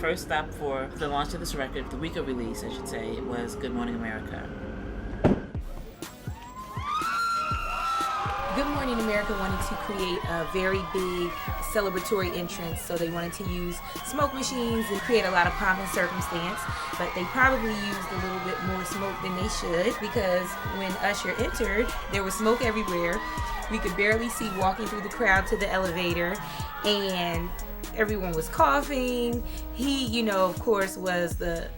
first stop for the launch of this record, the week of release, I should say, was Good Morning America. Good Morning America wanted to create a very big celebratory entrance, so they wanted to use smoke machines and create a lot of pomp and circumstance, but they probably used a little bit more smoke than they should, because when Usher entered, there was smoke everywhere. We could barely see walking through the crowd to the elevator, and everyone was coughing. He, of course, was the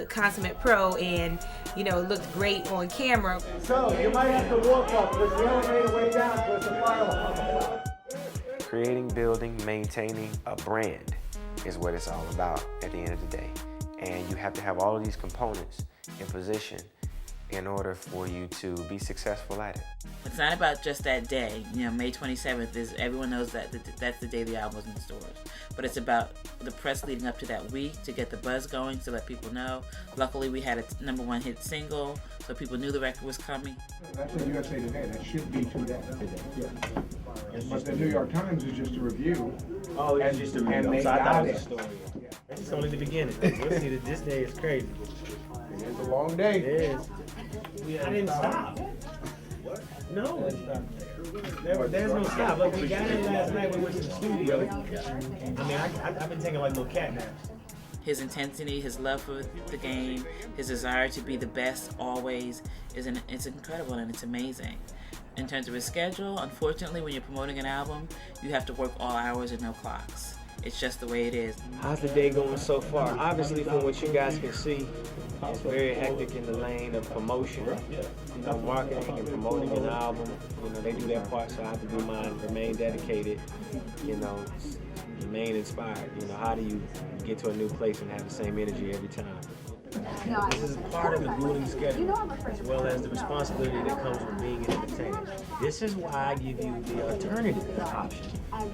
consummate pro, and, looked great on camera. So, you might have to walk up, because the elevator way down, there's a fire alarm. Creating, building, maintaining a brand is what it's all about at the end of the day. And you have to have all of these components in position in order for you to be successful at it. It's not about just that day. May 27th is, everyone knows that that's the day the album was in the stores. But it's about the press leading up to that week to get the buzz going, to let people know. Luckily, we had a #1 hit single, so people knew the record was coming. That's what USA Today. That should be today. Yeah. But the New York Times is just a review. Oh, it's just a review. And they So I thought got it it. was a story. It's just only the beginning. You'll see that this day is crazy. It's a long day. It is. I didn't stop. No. There's no stop. Look, we got in last night. We went to the studio. I mean, I've been taking like little cat naps. His intensity, his love for the game, his desire to be the best always it's incredible, and it's amazing. In terms of his schedule, unfortunately, when you're promoting an album, you have to work all hours and no clocks. It's just the way it is. How's the day going so far? Obviously, from what you guys can see, it's very hectic in the lane of promotion. Marketing and promoting an album. They do their part, so I have to do mine. Remain dedicated. Remain inspired. How do you get to a new place and have the same energy every time? This is part of the grueling schedule, as well as the responsibility that comes with being an entertainer. This is why I give you the alternative option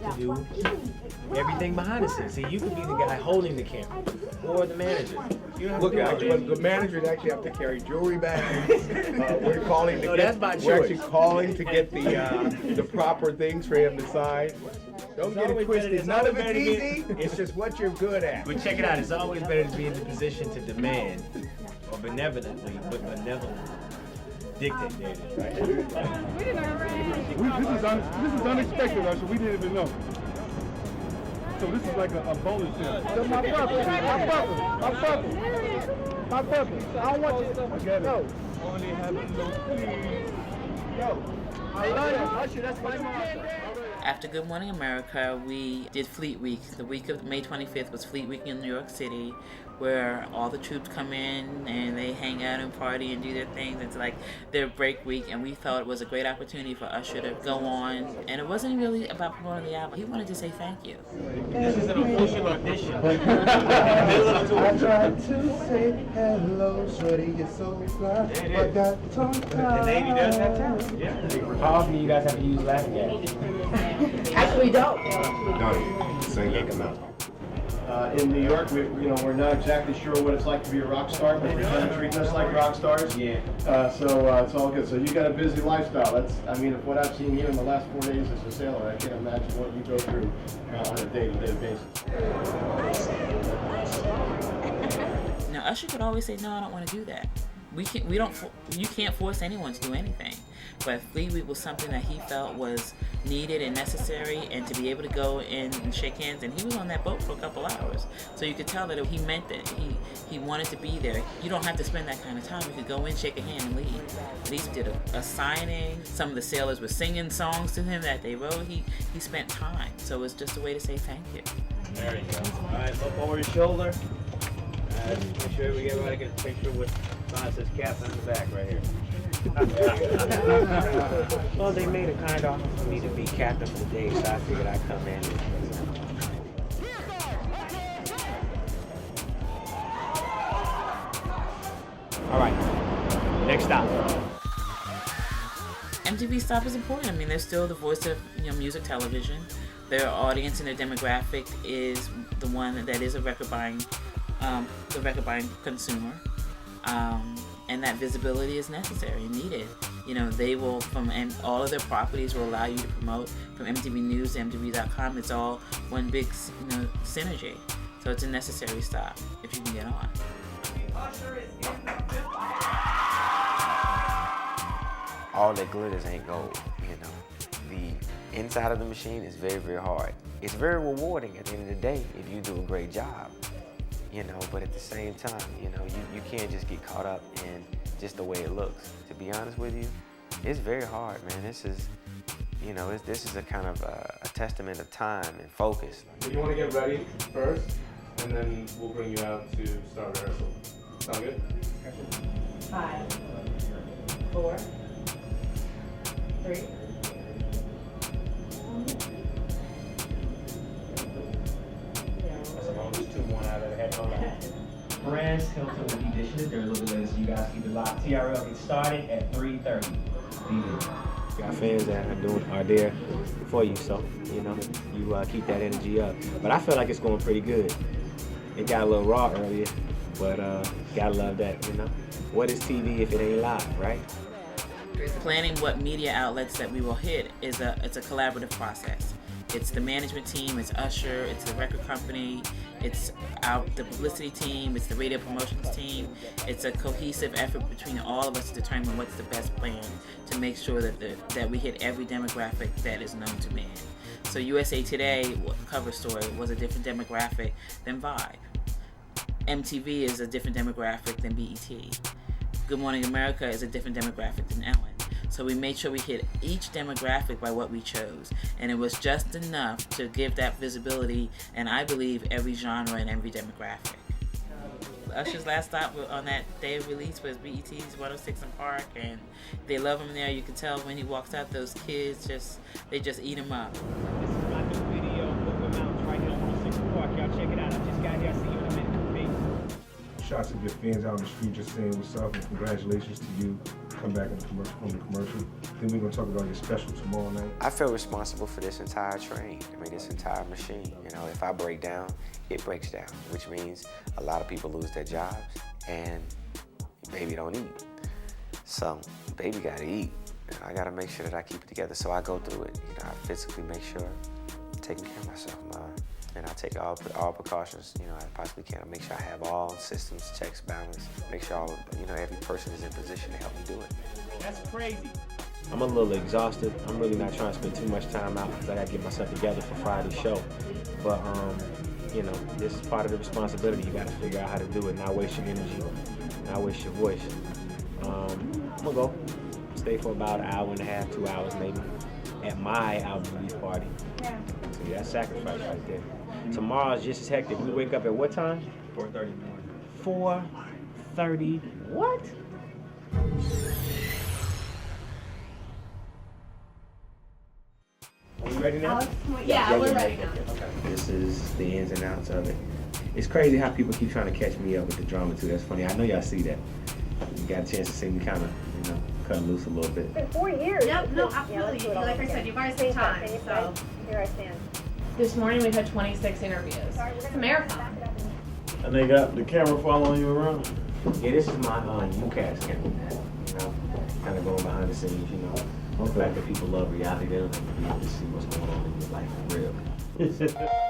to do everything behind the scenes. See, you could be the guy holding the camera or the manager. You don't have Look, to do actually, all that. the managers actually have to carry jewelry bags. We're calling to No, that's by we're actually choice. calling to get the proper things for him to sign. Don't It's get it always twisted. better- it's None of always it's better to easy. It's just what you're good at. But check it out, it's always better to be in the position to demand, or benevolently, but benevolently dictate, David, right? This is unexpected, Usher. We didn't even know. So this is like a bonus here. So my brother. I don't want you to go. Only have a little please. Yo, I love you, Usher. That's my mom. After Good Morning America, we did Fleet Week. The week of May 25th was Fleet Week in New York City, where all the troops come in and they hang out and party and do their things. It's like their break week, and we felt it was a great opportunity for Usher to go on. And it wasn't really about promoting the album. He wanted to say thank you. This is an official audition. I tried to say hello, shorty, you're so fly, but got tongue tied. The Navy does have talent. Yeah. How often do you guys have to use laughing gas? Actually, don't. Don't so yank them out. In New York, we're not exactly sure what it's like to be a rock star, but we're trying to treat us like rock stars. Yeah. So it's all good. So you got a busy lifestyle. If what I've seen here in the last 4 days as a sailor, I can't imagine what you go through on a day-to-day basis. Now, Usher could always say, no, I don't want to do that. You can't force anyone to do anything. But Fleet Week was something that he felt was needed and necessary, and to be able to go in and shake hands, and he was on that boat for a couple hours. So you could tell that he meant it. He wanted to be there. You don't have to spend that kind of time. You could go in, shake a hand, and leave. But he did a signing. Some of the sailors were singing songs to him that they wrote. He spent time. So it was just a way to say thank you. There you go. All right, look over your shoulder. Make sure everybody gets a picture with says captain in the back right here. Well, they made a kind offer for me to be captain for the day, so I figured I'd come in. All right, next stop. MTV stop is important. They're still the voice of music television. Their audience and their demographic is the one that is a record buying consumer. And that visibility is necessary and needed. They will, all of their properties will allow you to promote from MTV News to MTV.com. It's all one big, synergy. So it's a necessary stop if you can get on. All that glitters ain't gold, you know. The inside of the machine is very, very hard. It's very rewarding at the end of the day if you do a great job, you know, but at the same time, you know, you can't just get caught up in just the way it looks. To be honest with you, it's very hard, man. This is, you know, this is a kind of a testament of time and focus. You want to get ready first, and then we'll bring you out to start rehearsal. Sound good? 5, 4, 3. That's the longest 2-1 I've ever had in my life. Perez, Hilton will be dishing it. They're a little bit later, so you guys keep it locked. TRL gets started at 3:30. Be there. Got fans that are there for you, so you know you keep that energy up. But I feel like it's going pretty good. It got a little raw earlier, but gotta love that, you know. What is TV if it ain't live, right? Planning what media outlets that we will hit it's a collaborative process. It's the management team, it's Usher, it's the record company, it's the publicity team, it's the radio promotions team. It's a cohesive effort between all of us to determine what's the best plan to make sure that we hit every demographic that is known to man. So USA Today cover story was a different demographic than Vibe. MTV is a different demographic than BET. Good Morning America is a different demographic than Ellen. So we made sure we hit each demographic by what we chose. And it was just enough to give that visibility, and I believe every genre and every demographic. Usher's last stop on that day of release was BET's 106 in Park, and they love him there. You can tell when he walks out, those kids they just eat him up. This is my new video, Moving Mountains, right here on 106 in Park. Y'all check it out. I just got here. I'll see you in a minute. Peace. Shots of your fans out on the street just saying what's up and congratulations to you. Come back in the commercial, from the commercial. Then we're gonna talk about your special tomorrow night. I feel responsible for this entire train. I mean, this entire machine. You know, if I break down, it breaks down, which means a lot of people lose their jobs and baby don't eat. So baby gotta eat. And I gotta make sure that I keep it together. So I go through it. You know, I physically make sure I'm taking care of myself, and I take all precautions, you know, I possibly can. I make sure I have all systems, checks, balance. Make sure every person is in position to help me do it. That's crazy. I'm a little exhausted. I'm really not trying to spend too much time out because I gotta get myself together for Friday's show. But you know, this is part of the responsibility. You gotta figure out how to do it, not waste your energy, not waste your voice. I'm gonna go stay for about an hour and a half, 2 hours maybe, at my album release party. Yeah. So that's sacrifice right there. Tomorrow's just as hectic. We wake up at what time? 4:30 in the morning. 4:30. What? Are we ready now? Yeah, we're ready now. Okay. This is the ins and outs of it. It's crazy how people keep trying to catch me up with the drama too. That's funny. I know y'all see that. You got a chance to see me kind of, cut loose a little bit. It's been 4 years. Yep, no, absolutely. Like I said, you guys have time, so. Here I stand. This morning we've had 26 interviews. It's a marathon. And they got the camera following you around. Yeah, this is my uCast camera. Kind of going behind the scenes, The fact that people love reality, they don't have to be able to see what's going on in your life for real.